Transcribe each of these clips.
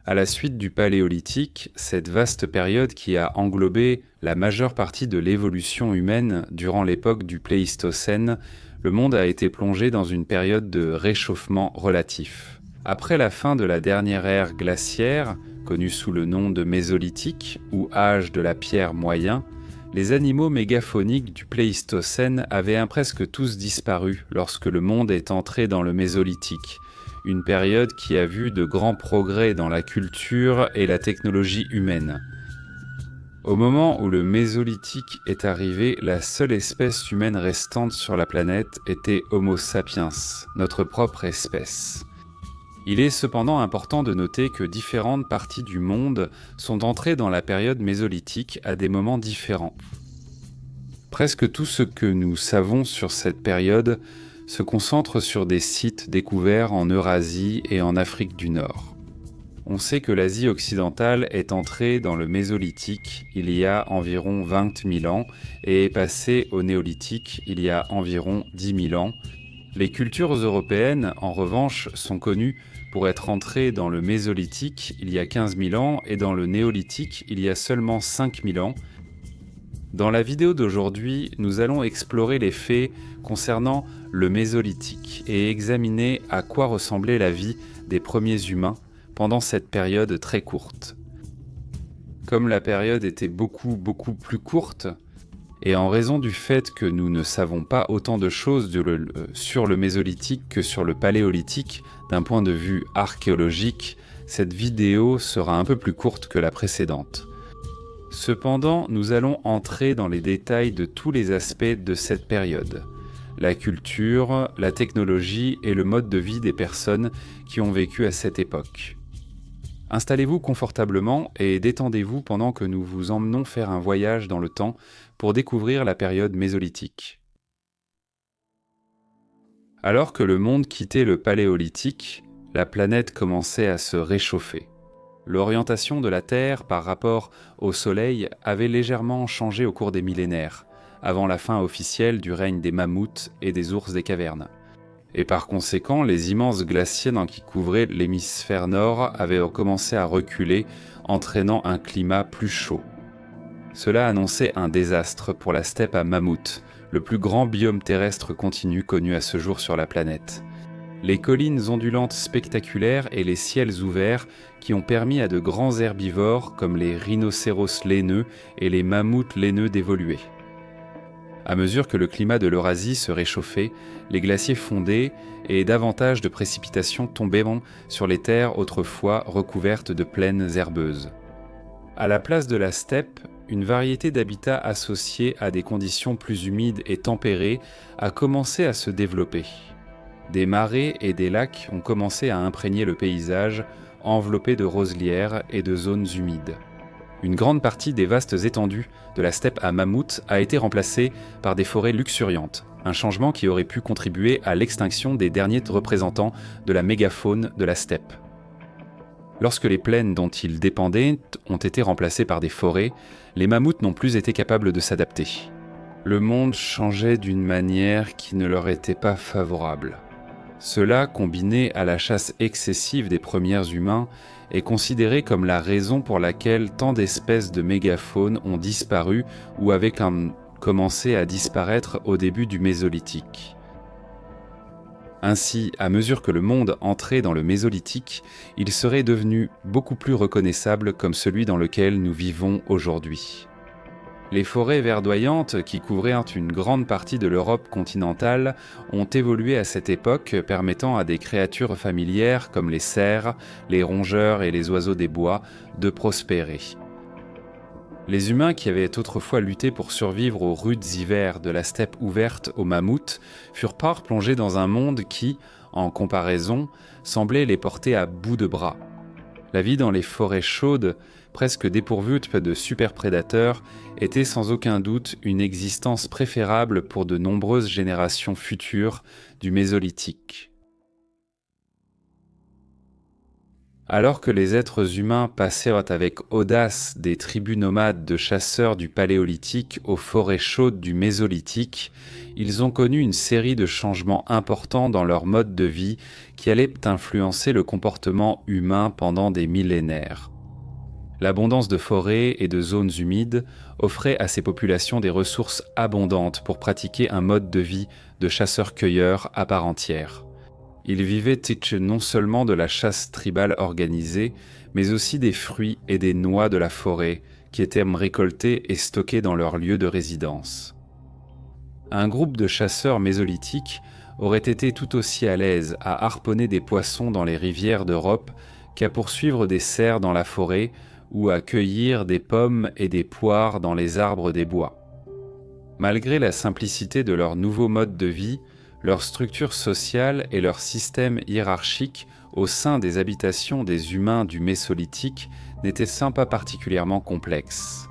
À la suite du Paléolithique, cette vaste période qui a englobé la majeure partie de l'évolution humaine durant l'époque du Pléistocène, le monde a été plongé dans une période de réchauffement relatif. Après la fin de la dernière ère glaciaire, connue sous le nom de Mésolithique ou âge de la pierre moyen, les animaux mégaphoniques du Pléistocène avaient presque tous disparu lorsque le monde est entré dans le Mésolithique, une période qui a vu de grands progrès dans la culture et la technologie humaine. Au moment où le Mésolithique est arrivé, la seule espèce humaine restante sur la planète était Homo sapiens, notre propre espèce. Il est cependant important de noter que différentes parties du monde sont entrées dans la période mésolithique à des moments différents. Presque tout ce que nous savons sur cette période se concentre sur des sites découverts en Eurasie et en Afrique du Nord. On sait que l'Asie occidentale est entrée dans le Mésolithique il y a environ 20 000 ans et est passée au Néolithique il y a environ 10 000 ans. Les cultures européennes, en revanche, sont connues pour être entrées dans le Mésolithique il y a 15 000 ans et dans le Néolithique il y a seulement 5 000 ans. Dans la vidéo d'aujourd'hui, nous allons explorer les faits concernant le Mésolithique et examiner à quoi ressemblait la vie des premiers humains pendant cette période très courte. Comme la période était beaucoup plus courte, et en raison du fait que nous ne savons pas autant de choses sur le Mésolithique que sur le Paléolithique, d'un point de vue archéologique, cette vidéo sera un peu plus courte que la précédente. Cependant, nous allons entrer dans les détails de tous les aspects de cette période. La culture, la technologie et le mode de vie des personnes qui ont vécu à cette époque. Installez-vous confortablement et détendez-vous pendant que nous vous emmenons faire un voyage dans le temps pour découvrir la période mésolithique. Alors que le monde quittait le Paléolithique, la planète commençait à se réchauffer. L'orientation de la Terre par rapport au Soleil avait légèrement changé au cours des millénaires, avant la fin officielle du règne des mammouths et des ours des cavernes. Et par conséquent, les immenses glaciers qui couvraient l'hémisphère nord avaient commencé à reculer, entraînant un climat plus chaud. Cela annonçait un désastre pour la steppe à mammouth, le plus grand biome terrestre continu connu à ce jour sur la planète. Les collines ondulantes spectaculaires et les ciels ouverts qui ont permis à de grands herbivores comme les rhinocéros laineux et les mammouths laineux d'évoluer. À mesure que le climat de l'Eurasie se réchauffait, les glaciers fondaient et davantage de précipitations tombaient sur les terres autrefois recouvertes de plaines herbeuses. À la place de la steppe, une variété d'habitats associés à des conditions plus humides et tempérées a commencé à se développer. Des marais et des lacs ont commencé à imprégner le paysage, enveloppé de roselières et de zones humides. Une grande partie des vastes étendues de la steppe à mammouth a été remplacée par des forêts luxuriantes, un changement qui aurait pu contribuer à l'extinction des derniers représentants de la mégafaune de la steppe. Lorsque les plaines dont ils dépendaient ont été remplacées par des forêts, les mammouths n'ont plus été capables de s'adapter. Le monde changeait d'une manière qui ne leur était pas favorable. Cela, combiné à la chasse excessive des premiers humains, est considéré comme la raison pour laquelle tant d'espèces de mégafaune ont disparu ou avaient commencé à disparaître au début du Mésolithique. Ainsi, à mesure que le monde entrait dans le Mésolithique, il serait devenu beaucoup plus reconnaissable comme celui dans lequel nous vivons aujourd'hui. Les forêts verdoyantes qui couvraient une grande partie de l'Europe continentale ont évolué à cette époque, permettant à des créatures familières comme les cerfs, les rongeurs et les oiseaux des bois de prospérer. Les humains qui avaient autrefois lutté pour survivre aux rudes hivers de la steppe ouverte aux mammouths furent plongés dans un monde qui, en comparaison, semblait les porter à bout de bras. La vie dans les forêts chaudes, presque dépourvues de superprédateurs, était sans aucun doute une existence préférable pour de nombreuses générations futures du Mésolithique. Alors que les êtres humains passèrent avec audace des tribus nomades de chasseurs du Paléolithique aux forêts chaudes du Mésolithique, ils ont connu une série de changements importants dans leur mode de vie qui allaient influencer le comportement humain pendant des millénaires. L'abondance de forêts et de zones humides offrait à ces populations des ressources abondantes pour pratiquer un mode de vie de chasseurs-cueilleurs à part entière. Ils vivaient non seulement de la chasse tribale organisée, mais aussi des fruits et des noix de la forêt qui étaient récoltés et stockés dans leur lieu de résidence. Un groupe de chasseurs mésolithiques aurait été tout aussi à l'aise à harponner des poissons dans les rivières d'Europe qu'à poursuivre des cerfs dans la forêt ou à cueillir des pommes et des poires dans les arbres des bois. Malgré la simplicité de leur nouveau mode de vie, leur structure sociale et leur système hiérarchique au sein des habitations des humains du Mésolithique n'étaient pas particulièrement complexes.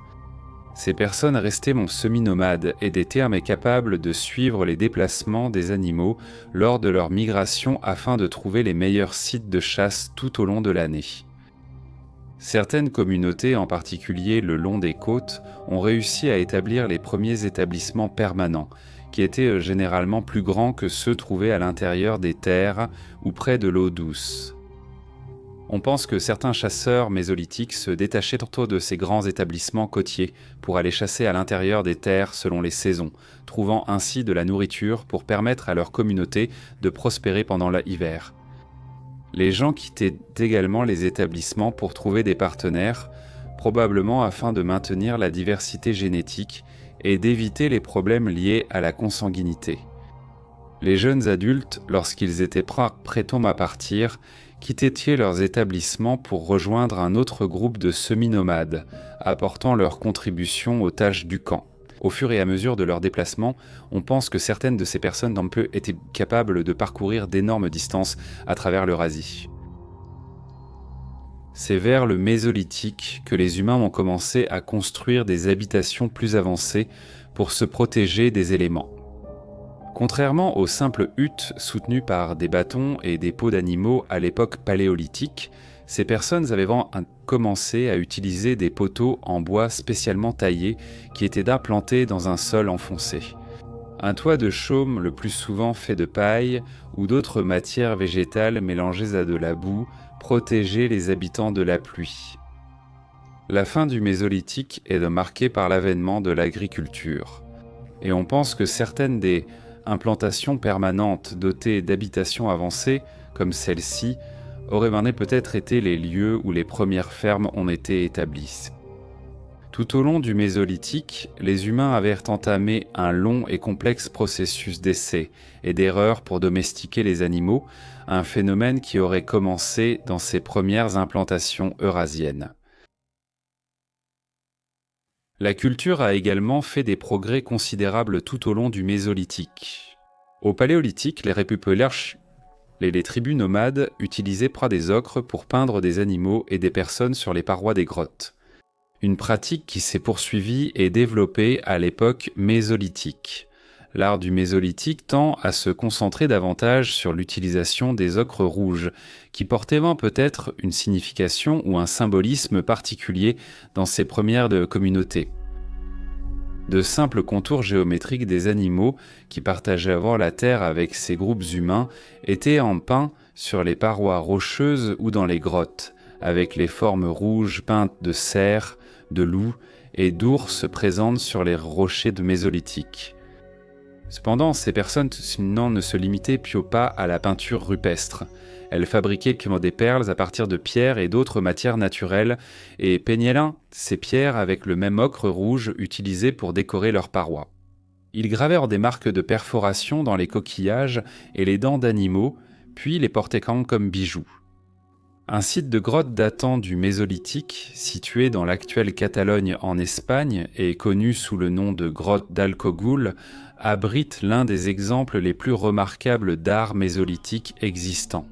Ces personnes restaient semi-nomades et étaient capables de suivre les déplacements des animaux lors de leur migration afin de trouver les meilleurs sites de chasse tout au long de l'année. Certaines communautés, en particulier le long des côtes, ont réussi à établir les premiers établissements permanents, qui étaient généralement plus grands que ceux trouvés à l'intérieur des terres ou près de l'eau douce. On pense que certains chasseurs mésolithiques se détachaient tantôt de ces grands établissements côtiers pour aller chasser à l'intérieur des terres selon les saisons, trouvant ainsi de la nourriture pour permettre à leur communauté de prospérer pendant l'hiver. Les gens quittaient également les établissements pour trouver des partenaires, probablement afin de maintenir la diversité génétique et d'éviter les problèmes liés à la consanguinité. Les jeunes adultes, lorsqu'ils étaient prêts à partir, quittaient leurs établissements pour rejoindre un autre groupe de semi-nomades, apportant leur contribution aux tâches du camp. Au fur et à mesure de leur déplacement, on pense que certaines de ces personnes étaient capables de parcourir d'énormes distances à travers l'Eurasie. C'est vers le Mésolithique que les humains ont commencé à construire des habitations plus avancées pour se protéger des éléments. Contrairement aux simples huttes soutenues par des bâtons et des peaux d'animaux à l'époque paléolithique, ces personnes avaient commencé à utiliser des poteaux en bois spécialement taillés qui étaient implantés dans un sol enfoncé. Un toit de chaume le plus souvent fait de paille ou d'autres matières végétales mélangées à de la boue protégeait les habitants de la pluie. La fin du Mésolithique est marquée par l'avènement de l'agriculture. Et on pense que certaines des implantations permanentes dotées d'habitations avancées, comme celle-ci, auraient peut-être été les lieux où les premières fermes ont été établies. Tout au long du Mésolithique, les humains avaient entamé un long et complexe processus d'essais et d'erreurs pour domestiquer les animaux, un phénomène qui aurait commencé dans ces premières implantations eurasiennes. La culture a également fait des progrès considérables tout au long du Mésolithique. Au Paléolithique, les tribus nomades utilisaient des ocres pour peindre des animaux et des personnes sur les parois des grottes. Une pratique qui s'est poursuivie et développée à l'époque mésolithique. L'art du Mésolithique tend à se concentrer davantage sur l'utilisation des ocres rouges, qui portaient peut-être une signification ou un symbolisme particulier dans ces premières communautés. De simples contours géométriques des animaux qui partageaient avant la terre avec ces groupes humains étaient peints sur les parois rocheuses ou dans les grottes, avec les formes rouges peintes de cerfs, de loups et d'ours présentes sur les rochers de Mésolithique. Cependant, ces personnes ne se limitaient pas à la peinture rupestre. Elles fabriquaient des perles à partir de pierres et d'autres matières naturelles et peignaient ces pierres avec le même ocre rouge utilisé pour décorer leurs parois. Ils gravèrent des marques de perforation dans les coquillages et les dents d'animaux, puis les portaient comme bijoux. Un site de grotte datant du Mésolithique, situé dans l'actuelle Catalogne en Espagne et connu sous le nom de grotte d'Alcogul, abrite l'un des exemples les plus remarquables d'art mésolithique existant.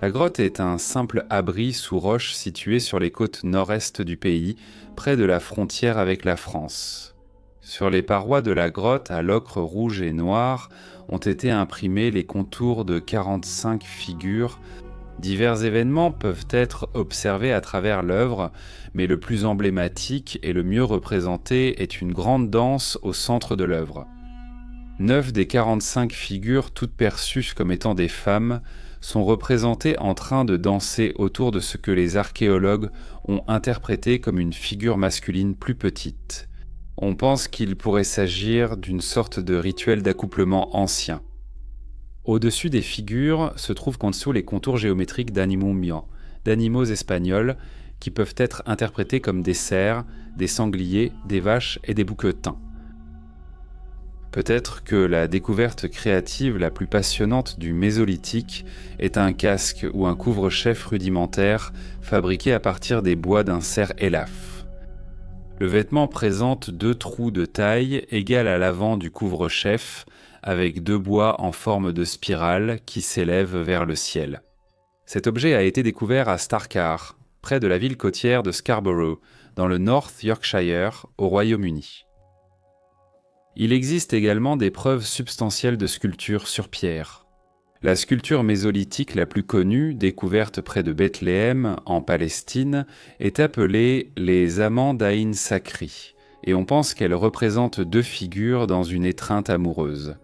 La grotte est un simple abri sous roche situé sur les côtes nord-est du pays, près de la frontière avec la France. Sur les parois de la grotte, à l'ocre rouge et noir, ont été imprimés les contours de 45 figures Divers événements peuvent être observés à travers l'œuvre, mais le plus emblématique et le mieux représenté est une grande danse au centre de l'œuvre. 9 des 45 figures, toutes perçues comme étant des femmes, sont représentées en train de danser autour de ce que les archéologues ont interprété comme une figure masculine plus petite. On pense qu'il pourrait s'agir d'une sorte de rituel d'accouplement ancien. Au-dessus des figures se trouvent qu'en dessous les contours géométriques d'animaux espagnols qui peuvent être interprétés comme des cerfs, des sangliers, des vaches et des bouquetins. Peut-être que la découverte créative la plus passionnante du Mésolithique est un casque ou un couvre-chef rudimentaire fabriqué à partir des bois d'un cerf élaphe. Le vêtement présente 2 trous de taille égales à l'avant du couvre-chef, avec 2 bois en forme de spirale qui s'élèvent vers le ciel. Cet objet a été découvert à Starcar, près de la ville côtière de Scarborough, dans le North Yorkshire, au Royaume-Uni. Il existe également des preuves substantielles de sculpture sur pierre. La sculpture mésolithique la plus connue, découverte près de Bethléem, en Palestine, est appelée les amants d'Aïn Sakri, et on pense qu'elle représente 2 figures dans une étreinte amoureuse.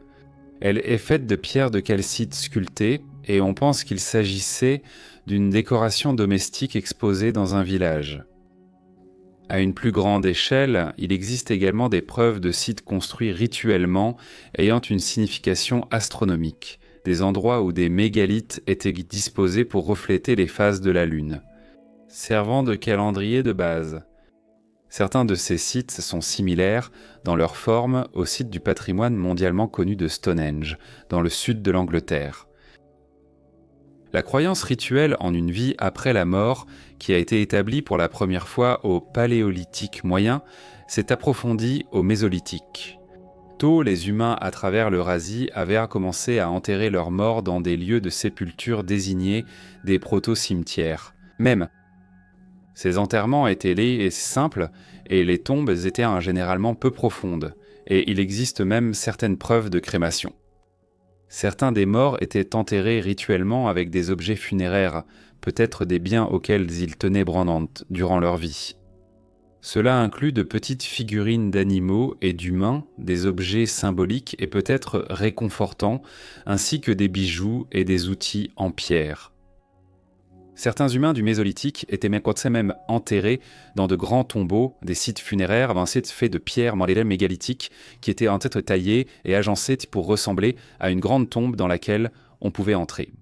Elle est faite de pierres de calcite sculptées, et on pense qu'il s'agissait d'une décoration domestique exposée dans un village. À une plus grande échelle, il existe également des preuves de sites construits rituellement ayant une signification astronomique, des endroits où des mégalithes étaient disposés pour refléter les phases de la Lune, servant de calendrier de base. Certains de ces sites sont similaires dans leur forme aux sites du patrimoine mondialement connu de Stonehenge, dans le sud de l'Angleterre. La croyance rituelle en une vie après la mort, qui a été établie pour la première fois au Paléolithique moyen, s'est approfondie au Mésolithique. Tôt, les humains à travers l'Eurasie avaient commencé à enterrer leurs morts dans des lieux de sépulture désignés des proto-cimetières. Même, ces enterrements étaient laids et simples, et les tombes étaient généralement peu profondes, et il existe même certaines preuves de crémation. Certains des morts étaient enterrés rituellement avec des objets funéraires, peut-être des biens auxquels ils tenaient brandantes durant leur vie. Cela inclut de petites figurines d'animaux et d'humains, des objets symboliques et peut-être réconfortants, ainsi que des bijoux et des outils en pierre. Certains humains du Mésolithique étaient même enterrés dans de grands tombeaux, des sites funéraires avancés faits de pierres mégalithiques qui étaient en tête taillées et agencées pour ressembler à une grande tombe dans laquelle on pouvait entrer.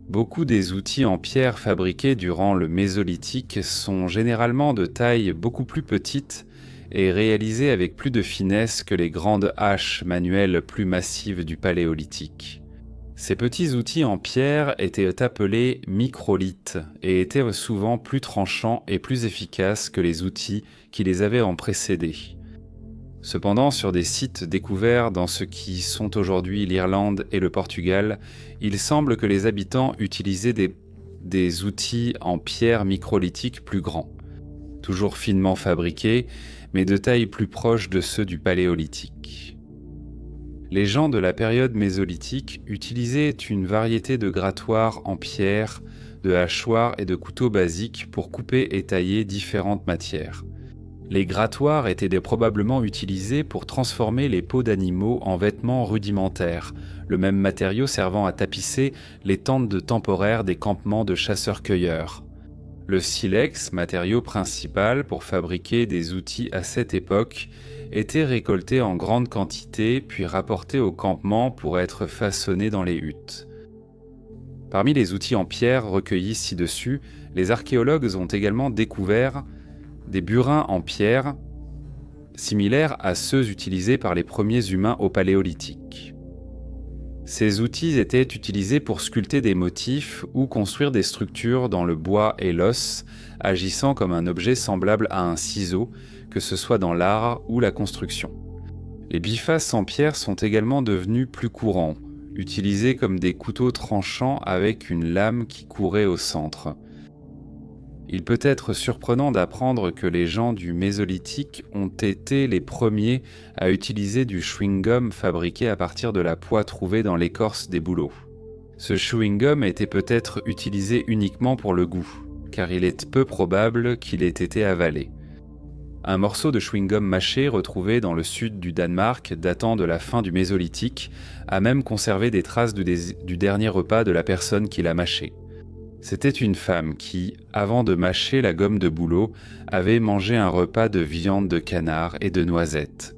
Beaucoup des outils en pierre fabriqués durant le Mésolithique sont généralement de taille beaucoup plus petite et réalisés avec plus de finesse que les grandes haches manuelles plus massives du Paléolithique. Ces petits outils en pierre étaient appelés microlithes et étaient souvent plus tranchants et plus efficaces que les outils qui les avaient précédé. Cependant, sur des sites découverts dans ce qui sont aujourd'hui l'Irlande et le Portugal, il semble que les habitants utilisaient des outils en pierre microlithique plus grands, toujours finement fabriqués, mais de taille plus proche de ceux du Paléolithique. Les gens de la période mésolithique utilisaient une variété de grattoirs en pierre, de hachoirs et de couteaux basiques pour couper et tailler différentes matières. Les grattoirs étaient probablement utilisés pour transformer les peaux d'animaux en vêtements rudimentaires, le même matériau servant à tapisser les tentes temporaires des campements de chasseurs-cueilleurs. Le silex, matériau principal pour fabriquer des outils à cette époque, était récolté en grande quantité puis rapporté au campement pour être façonné dans les huttes. Parmi les outils en pierre recueillis ci-dessus, les archéologues ont également découvert des burins en pierre similaires à ceux utilisés par les premiers humains au Paléolithique. Ces outils étaient utilisés pour sculpter des motifs ou construire des structures dans le bois et l'os, agissant comme un objet semblable à un ciseau, que ce soit dans l'art ou la construction. Les bifaces en pierre sont également devenus plus courants, utilisés comme des couteaux tranchants avec une lame qui courait au centre. Il peut être surprenant d'apprendre que les gens du Mésolithique ont été les premiers à utiliser du chewing-gum fabriqué à partir de la poix trouvée dans l'écorce des bouleaux. Ce chewing-gum était peut-être utilisé uniquement pour le goût, car il est peu probable qu'il ait été avalé. Un morceau de chewing-gum mâché retrouvé dans le sud du Danemark datant de la fin du Mésolithique a même conservé des traces du dernier repas de la personne qui l'a mâché. C'était une femme qui, avant de mâcher la gomme de bouleau, avait mangé un repas de viande de canard et de noisettes.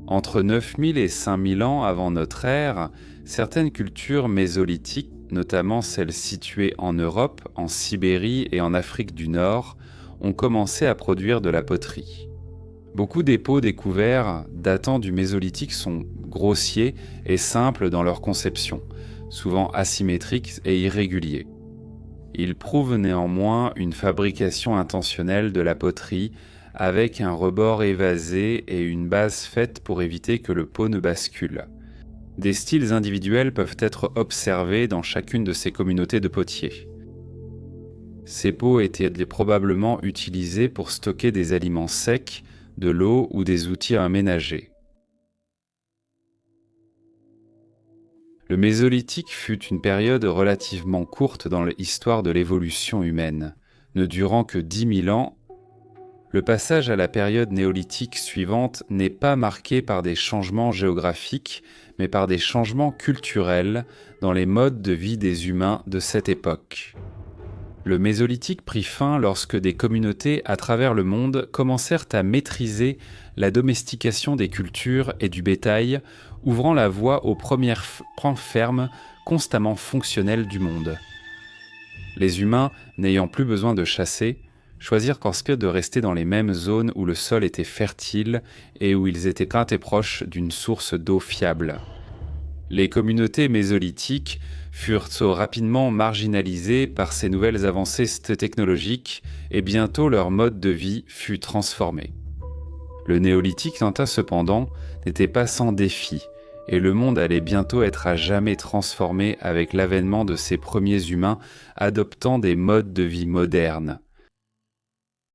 Entre 9000 et 5000 ans avant notre ère, certaines cultures mésolithiques, notamment celles situées en Europe, en Sibérie et en Afrique du Nord, ont commencé à produire de la poterie. Beaucoup des pots découverts datant du Mésolithique sont grossiers et simples dans leur conception, souvent asymétriques et irréguliers. Ils prouvent néanmoins une fabrication intentionnelle de la poterie avec un rebord évasé et une base faite pour éviter que le pot ne bascule. Des styles individuels peuvent être observés dans chacune de ces communautés de potiers. Ces pots étaient probablement utilisés pour stocker des aliments secs, de l'eau ou des outils aménagés. Le Mésolithique fut une période relativement courte dans l'histoire de l'évolution humaine, ne durant que 10 000 ans. Le passage à la période néolithique suivante n'est pas marqué par des changements géographiques, mais par des changements culturels dans les modes de vie des humains de cette époque. Le Mésolithique prit fin lorsque des communautés à travers le monde commencèrent à maîtriser la domestication des cultures et du bétail, ouvrant la voie aux premières pans fermes constamment fonctionnelles du monde. Les humains, n'ayant plus besoin de chasser, choisirent ensuite de rester dans les mêmes zones où le sol était fertile et où ils étaient proches d'une source d'eau fiable. Les communautés mésolithiques furent rapidement marginalisées par ces nouvelles avancées technologiques et bientôt leur mode de vie fut transformé. Le néolithique, cependant, n'était pas sans défi et le monde allait bientôt être à jamais transformé avec l'avènement de ces premiers humains adoptant des modes de vie modernes.